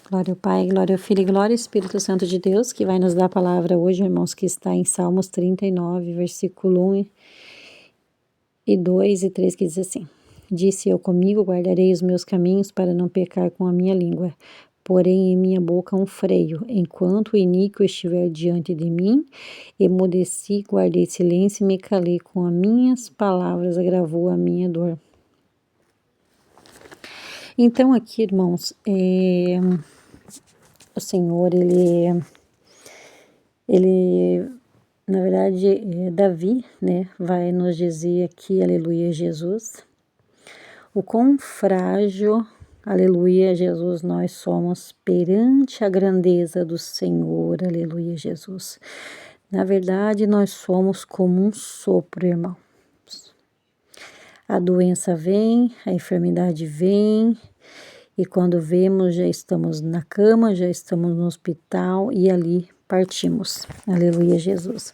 Glória ao Pai, glória ao Filho e glória ao Espírito Santo de Deus, que vai nos dar a palavra hoje, irmãos, que está em Salmos 39, versículo 1 e 2 e 3, que diz assim: Disse eu comigo, guardarei os meus caminhos para não pecar com a minha língua. Porém, em minha boca um freio, enquanto o iníquo estiver diante de mim, emudeci, guardei silêncio e me calei, com as minhas palavras agravou a minha dor. Então, aqui, irmãos, o Senhor, na verdade, Davi, né, vai nos dizer aqui, aleluia, Jesus, o quão frágil, aleluia, Jesus, nós somos perante a grandeza do Senhor, aleluia, Jesus. Na verdade, nós somos como um sopro, irmãos. A doença vem, a enfermidade vem, e quando vemos, já estamos na cama, já estamos no hospital e ali partimos. Aleluia, Jesus.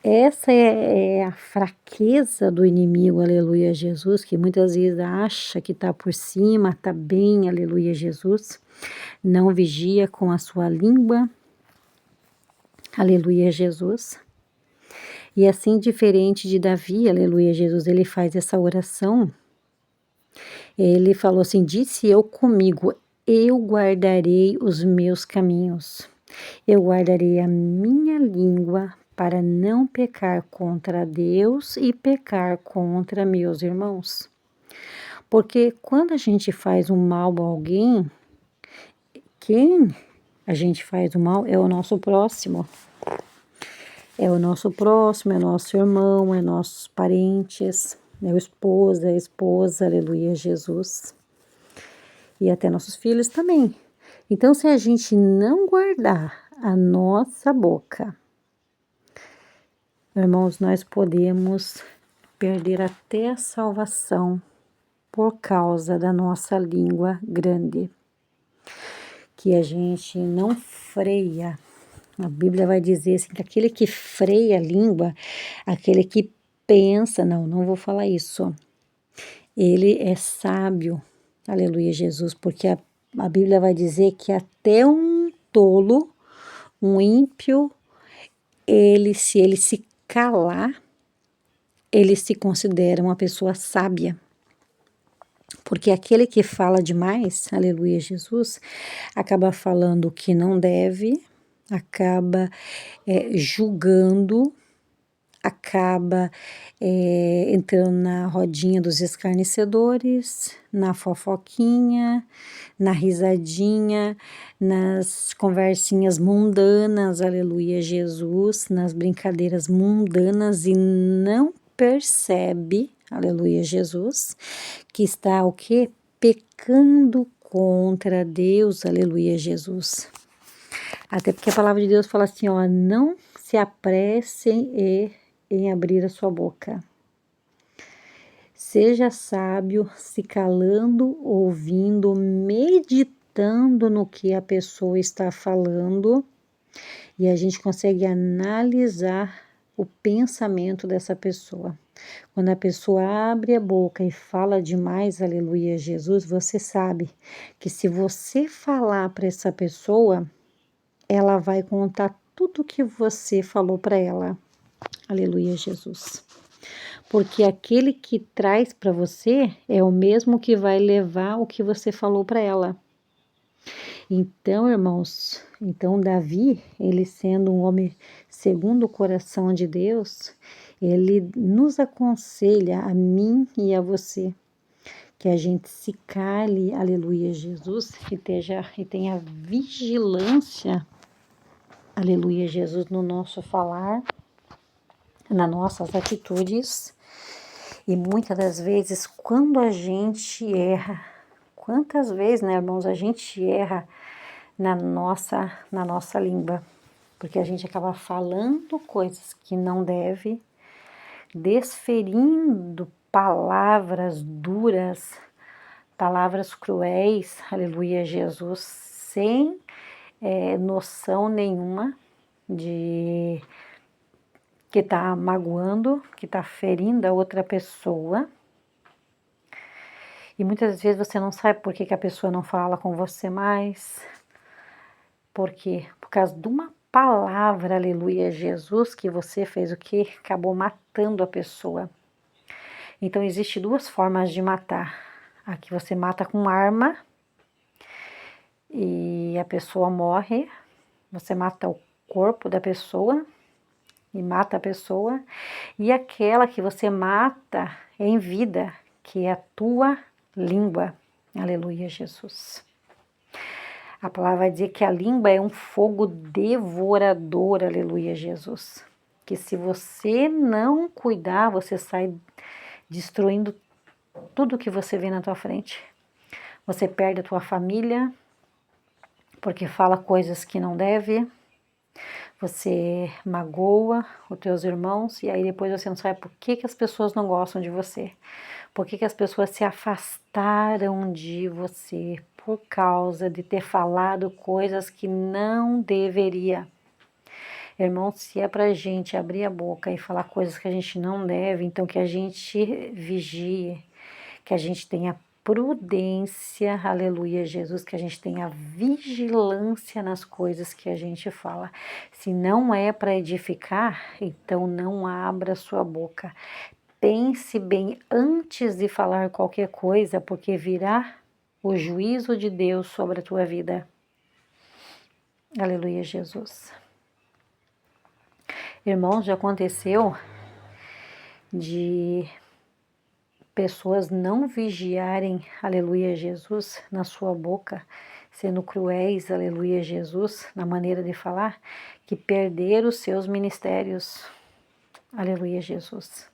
Essa é a fraqueza do inimigo, aleluia, Jesus, que muitas vezes acha que está por cima, está bem, aleluia, Jesus. Não vigia com a sua língua, aleluia, Jesus. E assim, diferente de Davi, aleluia, Jesus, ele faz essa oração. Ele falou assim: disse eu comigo, eu guardarei os meus caminhos, eu guardarei a minha língua para não pecar contra Deus e pecar contra meus irmãos. Porque quando a gente faz um mal a alguém, quem a gente faz o mal é o nosso próximo. É o nosso próximo, é nosso irmão, é nossos parentes, é o esposo, é a esposa, aleluia, Jesus. E até nossos filhos também. Então, se a gente não guardar a nossa boca, irmãos, nós podemos perder até a salvação por causa da nossa língua grande, que a gente não freia. A Bíblia vai dizer assim, que aquele que freia a língua, aquele que pensa, não vou falar isso, ele é sábio, aleluia, Jesus, porque a Bíblia vai dizer que até um tolo, um ímpio, se ele se calar, ele se considera uma pessoa sábia. Porque aquele que fala demais, aleluia, Jesus, acaba falando o que não deve, acaba julgando, acaba entrando na rodinha dos escarnecedores, na fofoquinha, na risadinha, nas conversinhas mundanas, aleluia, Jesus, nas brincadeiras mundanas e não percebe, aleluia, Jesus, que está o quê? Pecando contra Deus, aleluia, Jesus. Até porque a palavra de Deus fala assim, ó, não se apressem em abrir a sua boca. Seja sábio, se calando, ouvindo, meditando no que a pessoa está falando, e a gente consegue analisar o pensamento dessa pessoa. Quando a pessoa abre a boca e fala demais, aleluia, Jesus, você sabe que se você falar para essa pessoa, ela vai contar tudo que você falou para ela. Aleluia, Jesus. Porque aquele que traz para você é o mesmo que vai levar o que você falou para ela. Então, irmãos, Davi, ele sendo um homem segundo o coração de Deus, ele nos aconselha, a mim e a você, que a gente se cale, aleluia, Jesus, e tenha vigilância, aleluia, Jesus, no nosso falar, nas nossas atitudes. E muitas das vezes, quando a gente erra, quantas vezes, né, irmãos, a gente erra na nossa língua, porque a gente acaba falando coisas que não deve, desferindo palavras duras, palavras cruéis, aleluia, Jesus, sem noção nenhuma de que está magoando, que está ferindo a outra pessoa. E muitas vezes você não sabe por que a pessoa não fala com você mais. Por quê? Por causa de uma palavra, aleluia, Jesus, que você fez o quê? Acabou matando a pessoa. Então, existe duas formas de matar. A que você mata com arma e a pessoa morre. Você mata o corpo da pessoa e mata a pessoa. E aquela que você mata em vida, que é a tua língua. Aleluia, Jesus. A palavra vai dizer que a língua é um fogo devorador, aleluia, Jesus. Que se você não cuidar, você sai destruindo tudo que você vê na tua frente. Você perde a tua família, porque fala coisas que não deve. Você magoa os teus irmãos e aí depois você não sabe por que as pessoas não gostam de você. Por que as pessoas se afastaram de você por causa de ter falado coisas que não deveria. Irmão, se é pra gente abrir a boca e falar coisas que a gente não deve, então que a gente vigie, que a gente tenha prudência, aleluia, Jesus, que a gente tenha vigilância nas coisas que a gente fala. Se não é para edificar, então não abra sua boca. Pense bem antes de falar qualquer coisa, porque virá o juízo de Deus sobre a tua vida. Aleluia, Jesus. Irmãos, já aconteceu de pessoas não vigiarem, aleluia, Jesus, na sua boca, sendo cruéis, aleluia, Jesus, na maneira de falar, que perderam os seus ministérios. Aleluia, Jesus.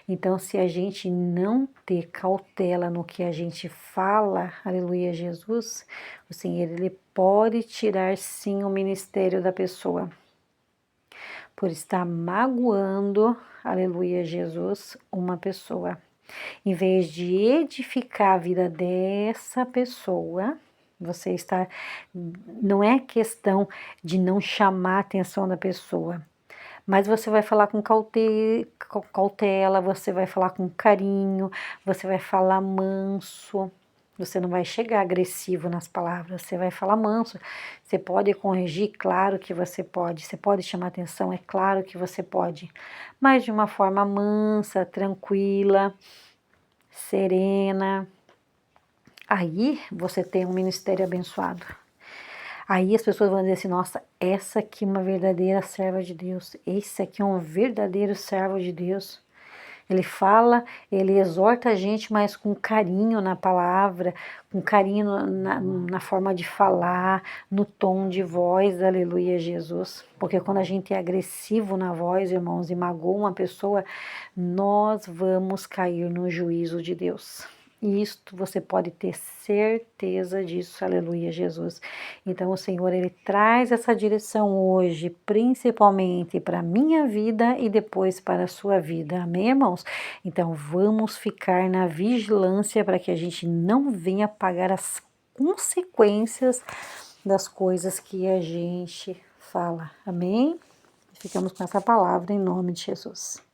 Então, se a gente não ter cautela no que a gente fala, aleluia, Jesus, o Senhor, Ele pode tirar sim o ministério da pessoa, por estar magoando, aleluia, Jesus, uma pessoa. Em vez de edificar a vida dessa pessoa, você está, não é questão de não chamar a atenção da pessoa, mas você vai falar com cautela, você vai falar com carinho, você vai falar manso, você não vai chegar agressivo nas palavras, você vai falar manso. Você pode corrigir, claro que você pode chamar atenção, é claro que você pode, mas de uma forma mansa, tranquila, serena. Aí você tem um ministério abençoado. Aí as pessoas vão dizer assim, nossa, essa aqui é uma verdadeira serva de Deus. Esse aqui é um verdadeiro servo de Deus. Ele fala, ele exorta a gente, mas com carinho na palavra, com carinho na forma de falar, no tom de voz, aleluia, Jesus. Porque quando a gente é agressivo na voz, irmãos, e magoa uma pessoa, nós vamos cair no juízo de Deus. E isto você pode ter certeza disso, aleluia, Jesus. Então o Senhor, Ele traz essa direção hoje, principalmente para a minha vida e depois para a sua vida, amém, irmãos? Então vamos ficar na vigilância para que a gente não venha pagar as consequências das coisas que a gente fala, amém? Ficamos com essa palavra em nome de Jesus.